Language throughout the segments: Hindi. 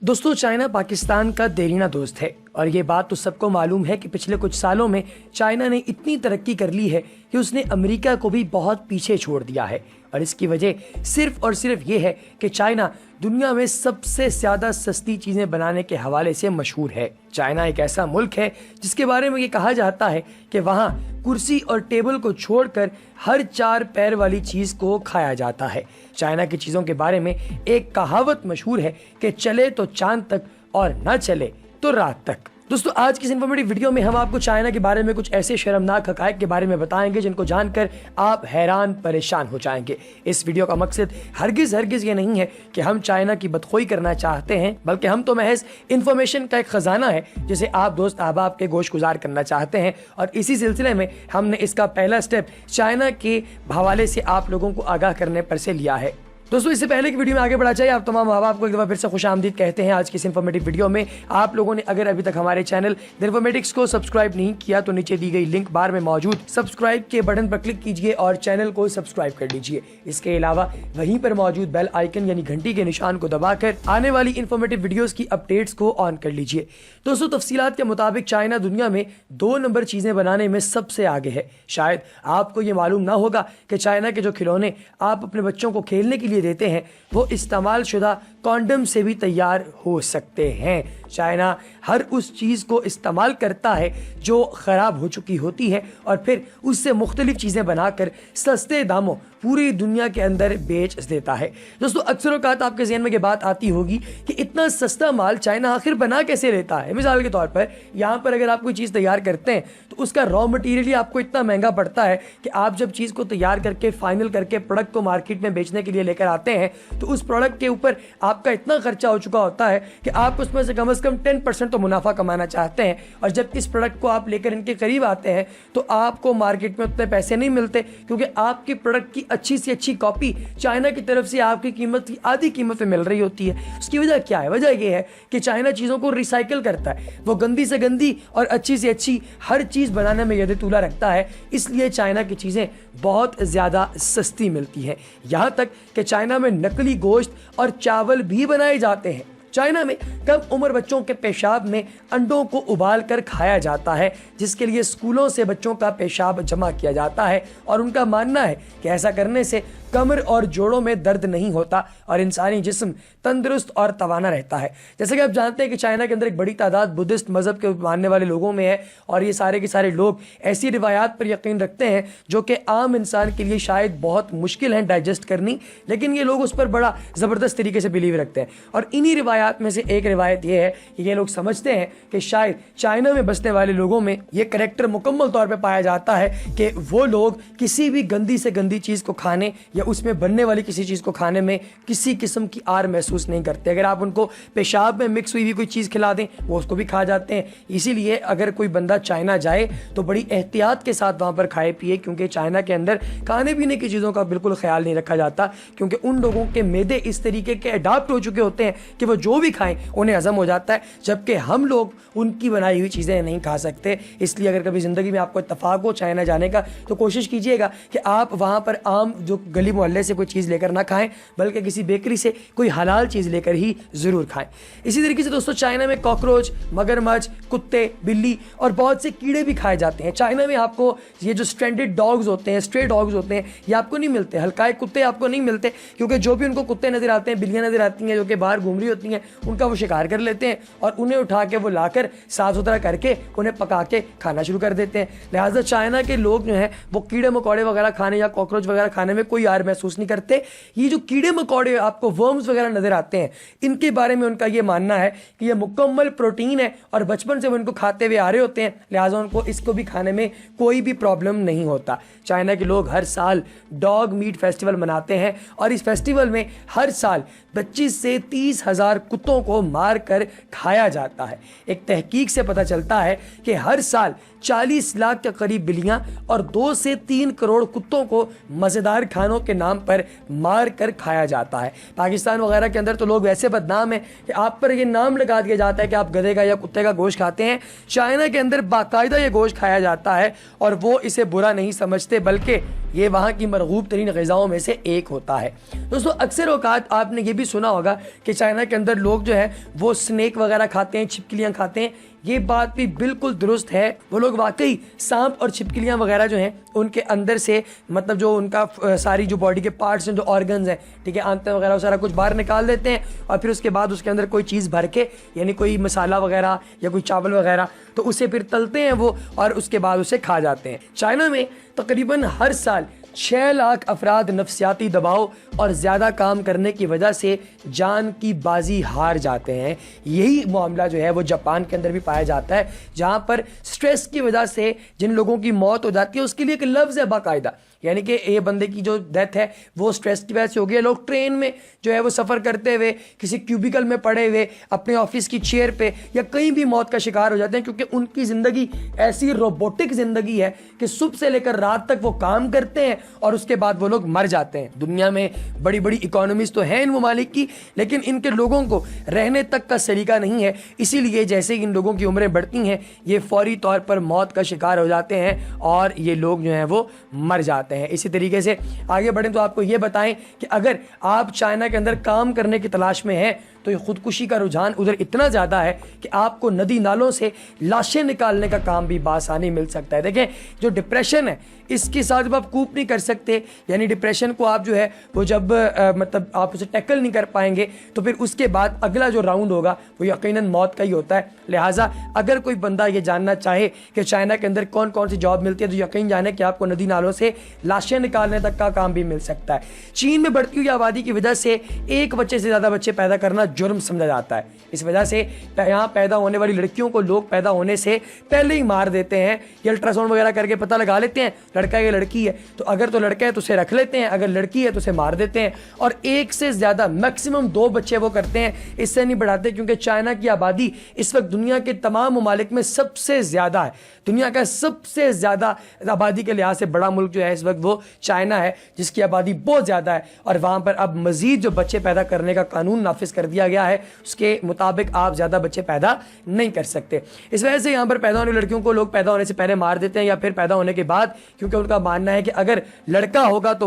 दोस्तों, चाइना पाकिस्तान का देरीना दोस्त है और ये बात तो सबको मालूम है कि पिछले कुछ सालों में चाइना ने इतनी तरक्की कर ली है कि उसने अमेरिका को भी बहुत पीछे छोड़ दिया है। और इसकी वजह सिर्फ और सिर्फ ये है कि चाइना दुनिया में सबसे ज़्यादा सस्ती चीज़ें बनाने के हवाले से मशहूर है। चाइना एक ऐसा मुल्क है जिसके बारे में ये कहा जाता है कि वहाँ कुर्सी और टेबल को छोड़कर हर 4 पैर वाली चीज़ को खाया जाता है। चाइना की चीज़ों के बारे में एक कहावत मशहूर है कि चले तो चांद तक और न चले तो रात तक। दोस्तों, आज की इस इन्फॉर्मेटिव वीडियो में हम आपको चाइना के बारे में कुछ ऐसे शर्मनाक हकायक के बारे में बताएंगे जिनको जानकर आप हैरान परेशान हो जाएंगे। इस वीडियो का मकसद हरगिज ये नहीं है कि हम चाइना की बदखोई करना चाहते हैं, बल्कि हम तो महज इन्फॉर्मेशन का एक खजाना है जिसे आप दोस्त अहबाब के गोश गुजार करना चाहते हैं। और इसी सिलसिले में हमने इसका पहला स्टेप चाइना के हवाले से आप लोगों को आगाह करने पर से लिया है। दोस्तों, इससे पहले की वीडियो में आगे बढ़ा चाहिए, आप तमाम माँ बाप को एक दफ़ा फिर से खुशामदीद कहते हैं। आज की इस इन्फॉर्मेटिव वीडियो में आप लोगों ने अगर अभी तक हमारे चैनल द इन्फॉर्मेटिक्स को सब्सक्राइब नहीं किया तो नीचे दी गई लिंक बार में मौजूद सब्सक्राइब के बटन पर क्लिक कीजिए और चैनल को सब्सक्राइब कर लीजिए। इसके अलावा वहीं पर मौजूद बेल आइकन यानी घंटी के निशान को दबाकर आने वाली इन्फॉर्मेटिव वीडियोज की अपडेट्स को ऑन कर लीजिए। दोस्तों, तफसीलात के मुताबिक चाइना दुनिया में 2 नंबर चीज़ें बनाने में सबसे आगे है। शायद आपको ये मालूम ना होगा कि चाइना के जो खिलौने आप अपने बच्चों को खेलने के लिए देते हैं वो इस्तेमाल शुदा कॉन्डम से भी तैयार हो सकते हैं। चाइना हर उस चीज़ को इस्तेमाल करता है जो ख़राब हो चुकी होती है और फिर उससे मुख्तलिफ चीज़ें बनाकर सस्ते दामों पूरी दुनिया के अंदर बेच देता है। दोस्तों, अक्सर औक़ात आपके ज़हन में ये बात आती होगी कि इतना सस्ता माल चाइना आखिर बना कैसे लेता है। मिसाल के तौर पर यहाँ पर अगर आप कोई चीज़ तैयार करते हैं तो उसका रॉ मटीरियल ही आपको इतना महंगा पड़ता है कि आप जब चीज़ को तैयार करके फाइनल करके प्रोडक्ट को मार्केट में बेचने के लिए लेकर आते हैं तो उस प्रोडक्ट के ऊपर आपका इतना खर्चा हो चुका होता है कि आप उसमें से कम 10% तो मुनाफा कमाना चाहते हैं। और जब इस प्रोडक्ट को आप लेकर इनके करीब आते हैं तो आपको मार्केट में उतने पैसे नहीं मिलते, क्योंकि आपकी प्रोडक्ट की अच्छी से अच्छी कॉपी चाइना की तरफ से आपकी कीमत की आधी कीमत में मिल रही होती है। उसकी वजह क्या है? वजह यह है कि चाइना चीज़ों को रिसाइकिल करता है। वो गंदी से गंदी और अच्छी से अच्छी हर चीज़ बनाने में यद तुला रखता है, इसलिए चाइना की चीज़ें बहुत ज़्यादा सस्ती मिलती हैं। यहाँ तक कि चाइना में नकली गोश्त और चावल भी बनाए जाते हैं। चाइना में कम उम्र बच्चों के पेशाब में अंडों को उबाल कर खाया जाता है, जिसके लिए स्कूलों से बच्चों का पेशाब जमा किया जाता है और उनका मानना है कि ऐसा करने से कमर और जोड़ों में दर्द नहीं होता और इंसानी जिस्म तंदुरुस्त और तवाना रहता है। जैसे कि आप जानते हैं कि चाइना के अंदर एक बड़ी तादाद बुद्धिस्ट मज़हब के मानने वाले लोगों में है और ये सारे के सारे लोग ऐसी रिवायात पर यकीन रखते हैं जो कि आम इंसान के लिए शायद बहुत मुश्किल है डाइजेस्ट करनी, लेकिन ये लोग उस पर बड़ा ज़बरदस्त तरीके से बिलीव रखते हैं। और इन्हीं रिवायात में से एक रिवायत ये है कि ये लोग समझते हैं कि शायद चाइना में बसने वाले लोगों में ये करैक्टर मुकम्मल तौर पर पाया जाता है कि वो लोग किसी भी गंदी से गंदी चीज़ को खाने या उसमें बनने वाली किसी चीज़ को खाने में किसी किस्म की आर महसूस नहीं करते। अगर आप उनको पेशाब में मिक्स हुई हुई कोई चीज़ खिला दें वो उसको भी खा जाते हैं। इसीलिए अगर कोई बंदा चाइना जाए तो बड़ी एहतियात के साथ वहाँ पर खाए पिए, क्योंकि चाइना के अंदर खाने पीने की चीज़ों का बिल्कुल ख्याल नहीं रखा जाता, क्योंकि उन लोगों के मैदे इस तरीके के अडाप्ट हो चुके होते हैं कि वो जो भी खाएं उन्हें हजम हो जाता है, जबकि हम लोग उनकी बनाई हुई चीज़ें नहीं खा सकते। इसलिए अगर कभी ज़िंदगी में आपको इत्तफाक हो चाइना जाने का तो कोशिश कीजिएगा कि आप वहाँ पर आम जो गली मोहल्ले से कोई चीज़ लेकर ना खाएं, बल्कि किसी बेकरी से कोई हलाल चीज़ लेकर ही ज़रूर खाएं। इसी तरीके से दोस्तों, चाइना में कॉकरोच, मगरमच्छ, कुत्ते, बिल्ली और बहुत से कीड़े भी खाए जाते हैं। चाइना में आपको ये जो स्ट्रैंडेड डॉग्स होते हैं, स्ट्रे डॉग्स होते हैं, ये आपको नहीं मिलते। हल्काए कुत्ते आपको नहीं मिलते, क्योंकि जो भी उनको कुत्ते नज़र आते हैं, बिल्लियाँ नज़र आती हैं जो कि बाहर घूम रही होती हैं, उनका वो शिकार कर लेते हैं और उन्हें उठा के वो लाकर साफ सुथरा करके उन्हें पका के खाना शुरू कर देते हैं। लिहाजा चाइना के लोग जो हैं वो कीड़े मकोड़े वगैरह खाने या कॉकरोच वगैरह खाने में कोई यार महसूस नहीं करते। ये जो कीड़े मकोड़े आपको वर्म्स वगैरह नजर आते हैं, इनके बारे में उनका ये मानना है कि ये मुकम्मल प्रोटीन है और बचपन से वो इनको खाते हुए आ रहे होते हैं, लिहाजा उनको इसको भी खाने में कोई भी प्रॉब्लम नहीं होता। चाइना के लोग हर साल डॉग मीट फेस्टिवल मनाते हैं और इस फेस्टिवल में हर साल 25 से 30 हज़ार कुत्तों को मार कर खाया जाता है। एक तहकीक से पता चलता है कि हर साल 40 लाख के करीब बिल्लियां और 2 से 3 करोड़ कुत्तों को मज़ेदार खानों के नाम पर मार कर खाया जाता है। पाकिस्तान वगैरह के अंदर तो लोग वैसे बदनाम हैं कि आप पर ये नाम लगा दिया जाता है कि आप गधे का या कुत्ते का गोश्त खाते हैं। चाइना के अंदर बाकायदा ये गोश्त खाया जाता है और वो इसे बुरा नहीं समझते, बल्कि ये वहाँ की मरगूब तरीन ग़िज़ाओं में से एक होता है। दोस्तों अक्सर औकात आपने ये भी सुना होगा कि चाइना के अंदर लोग जो है वो स्नेक वगैरह खाते हैं, छिपकलियाँ खाते हैं। ये बात भी बिल्कुल दुरुस्त है। वो लोग वाकई सांप और छिपकलियाँ वगैरह जो हैं उनके अंदर से मतलब जो उनका सारी जो बॉडी के पार्ट्स हैं, जो ऑर्गन्स हैं, ठीक है, आंतें वगैरह वो सारा कुछ बाहर निकाल देते हैं और फिर उसके बाद उसके अंदर कोई चीज़ भर के, यानी कोई मसाला वगैरह या कोई चावल वगैरह, तो उसे फिर तलते हैं वो और उसके बाद उसे खा जाते हैं। चाइना में तकरीबन हर साल 6 लाख अफराद नफ्सियाती दबाव और ज़्यादा काम करने की वजह से जान की बाजी हार जाते हैं। यही मामला जो है वो जापान के अंदर भी पाया जाता है, जहाँ पर स्ट्रेस की वजह से जिन लोगों की मौत हो जाती है उसके लिए एक लफ्ज़ है बाकायदा, यानी कि ये बंदे की जो डेथ है वो स्ट्रेस की वजह से हो गई है। लोग ट्रेन में जो है वो सफ़र करते हुए किसी क्यूबिकल में पड़े हुए अपने ऑफिस की चेयर पे या कहीं भी मौत का शिकार हो जाते हैं, क्योंकि उनकी ज़िंदगी ऐसी रोबोटिक ज़िंदगी है कि सुबह से लेकर रात तक वो काम करते हैं और उसके बाद वो लोग मर जाते हैं। दुनिया में बड़ी बड़ी इकोनॉमीज तो हैं इन ममालिक की, लेकिन इनके लोगों को रहने तक का सलीका नहीं है। इसीलिए जैसे ही इन लोगों की उम्रें बढ़ती हैं ये फौरी तौर पर मौत का शिकार हो जाते हैं और ये लोग जो हैं वो मर जाते हैं। इसी तरीके से आगे बढ़ें तो आपको ये बताएं कि अगर आप चाइना के अंदर काम करने की तलाश में हैं तो ये खुदकुशी का रुझान उधर इतना ज़्यादा है कि आपको नदी नालों से लाशें निकालने का काम भी बासानी मिल सकता है। देखें, जो डिप्रेशन है इसके साथ जब आप कूप नहीं कर सकते, यानी डिप्रेशन को आप जो है वो जब मतलब आप उसे टैकल नहीं कर पाएंगे तो फिर उसके बाद अगला जो राउंड होगा वो यकीनन मौत का ही होता है। लिहाजा अगर कोई बंदा ये जानना चाहे कि चाइना के अंदर कौन कौन सी जॉब मिलती है तो यकीन जाने कि आपको नदी नालों से लाशें निकालने तक का काम भी मिल सकता है। चीन में बढ़ती हुई आबादी की वजह से एक बच्चे से ज़्यादा बच्चे पैदा करना जुर्म समझा जाता है। इस वजह से यहाँ पैदा होने वाली लड़कियों को लोग पैदा होने से पहले ही मार देते हैं या अल्ट्रासाउंड वगैरह करके पता लगा लेते हैं लड़का या लड़की है, तो अगर तो लड़का है तो उसे रख लेते हैं, अगर लड़की है तो उसे मार देते हैं और एक से ज़्यादा मैक्सिमम 2 बच्चे वो करते हैं, इससे नहीं बढ़ाते, क्योंकि चाइना की आबादी इस वक्त दुनिया के तमाम ममालिक में सबसे ज़्यादा है। दुनिया का सबसे ज़्यादा आबादी के लिहाज से बड़ा मुल्क जो है इस वक्त वो चाइना है, जिसकी आबादी बहुत ज़्यादा है और वहाँ पर अब मज़ीद जो बच्चे पैदा करने का कानून नाफिज कर दिया गया है उसके मुताबिक आप ज़्यादा बच्चे पैदा नहीं कर सकते। इस वजह से यहाँ पर पैदा होने लड़कियों को लोग पैदा होने से पहले मार देते हैं या फिर पैदा होने के बाद, क्योंकि उनका मानना है कि अगर लड़का होगा तो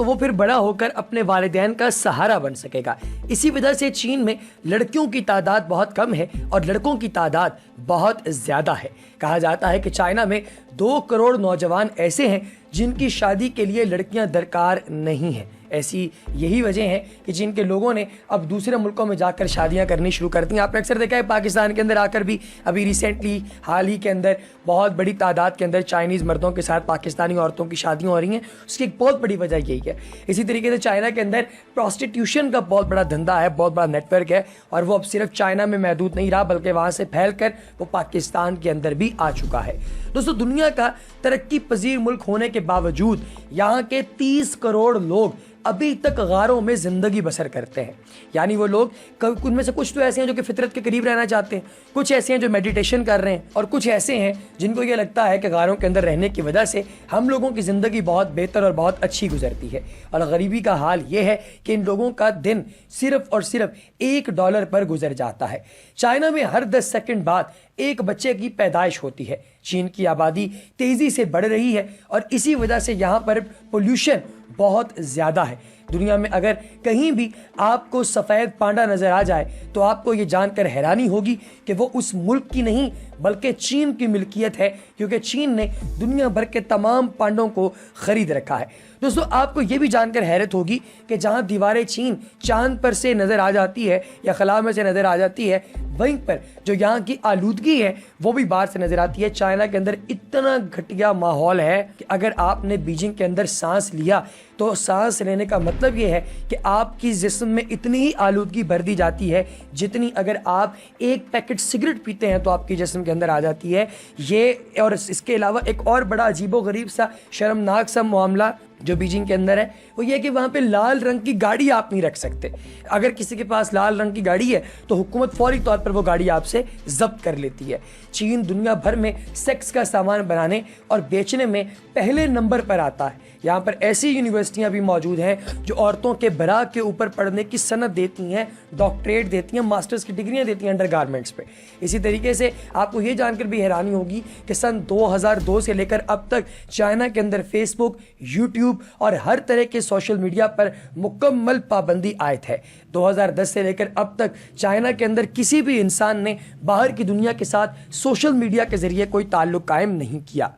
वो फिर बड़ा होकर अपने वालिदैन का सहारा बन सकेगा। इसी वजह से चीन में लड़कियों की तादाद बहुत कम है और लड़कों की तादाद बहुत ज़्यादा है। कहा जाता है कि चाइना में 2 करोड़ नौजवान ऐसे हैं जिनकी शादी के लिए लड़कियां दरकार नहीं हैं। ऐसी यही वजह है कि जिनके लोगों ने अब दूसरे मुल्कों में जाकर शादियां करनी शुरू कर दी। आपने अक्सर देखा है पाकिस्तान के अंदर आकर भी अभी रिसेंटली हाल ही के अंदर बहुत बड़ी तादाद के अंदर चाइनीज़ मर्दों के साथ पाकिस्तानी औरतों की शादियां हो रही हैं। उसकी एक बहुत बड़ी वजह यही है। इसी तरीके से चाइना के अंदर प्रोस्टिट्यूशन का बहुत बड़ा धंधा है, बहुत बड़ा नेटवर्क है और वो अब सिर्फ चाइना में महदूद नहीं रहा बल्कि वहाँ से फैल कर वो पाकिस्तान के अंदर भी आ चुका है। दोस्तों, दुनिया का तरक्की पजीर मुल्क होने के बावजूद यहाँ के 30 करोड़ लोग अभी तक गारों में ज़िंदगी बसर करते हैं। यानी वो लोग उनमें से कुछ तो ऐसे हैं जो कि फितरत के करीब रहना चाहते हैं, कुछ ऐसे हैं जो मेडिटेशन कर रहे हैं और कुछ ऐसे हैं जिनको ये लगता है कि गारों के अंदर रहने की वजह से हम लोगों की ज़िंदगी बहुत बेहतर और बहुत अच्छी गुजरती है। और गरीबी का हाल ये है कि इन लोगों का दिन सिर्फ और सिर्फ $1 पर गुजर जाता है। चाइना में हर 10 सेकंड बाद एक बच्चे की पैदाइश होती है। चीन की आबादी तेज़ी से बढ़ रही है और इसी वजह से यहाँ पर पोल्यूशन बहुत ज़्यादा है। दुनिया में अगर कहीं भी आपको सफ़ेद पांडा नज़र आ जाए तो आपको ये जानकर हैरानी होगी कि वो उस मुल्क की नहीं बल्कि चीन की मिल्कियत है, क्योंकि चीन ने दुनिया भर के तमाम पांडों को ख़रीद रखा है। दोस्तों, आपको ये भी जानकर हैरत होगी कि जहाँ दीवारें चीन चांद पर से नज़र आ जाती है या खला में से नज़र आ जाती है, वहीं पर जो यहाँ की आलूदगी है वो भी बाहर से नज़र आती है। चाइना के अंदर इतना घटिया माहौल है कि अगर आपने बीजिंग के अंदर सांस लिया तो सांस लेने का मतलब ये है कि आपकी जिस्म में इतनी ही आलूदगी भर दी जाती है जितनी अगर आप एक पैकेट सिगरेट पीते हैं तो आपकी जिस्म के अंदर आ जाती है। ये और इसके अलावा एक और बड़ा अजीबो गरीब सा शर्मनाक सा मामला जो बीजिंग के अंदर है वो ये है कि वहाँ पे लाल रंग की गाड़ी आप नहीं रख सकते। अगर किसी के पास लाल रंग की गाड़ी है तो हुकूमत फौरी तौर पर वो गाड़ी आपसे जब्त कर लेती है। चीन दुनिया भर में सेक्स का सामान बनाने और बेचने में पहले नंबर पर आता है। यहाँ पर ऐसी यूनिवर्सिटियाँ भी मौजूद हैं जो औरतों के बरा के ऊपर पढ़ने की सनद देती हैं, डॉक्टरेट देती हैं, मास्टर्स की डिग्रियाँ देती हैं अंडरगारमेंट्स पे। इसी तरीके से आपको ये जानकर भी हैरानी होगी कि सन 2002 से लेकर अब तक चाइना के अंदर फेसबुक, यूट्यूब और हर तरह के सोशल मीडिया पर मुकम्मल पाबंदी आयत है। 2010 से लेकर अब तक चाइना के अंदर किसी भी इंसान ने बाहर की दुनिया के साथ सोशल मीडिया के जरिए कोई ताल्लुक कायम नहीं किया।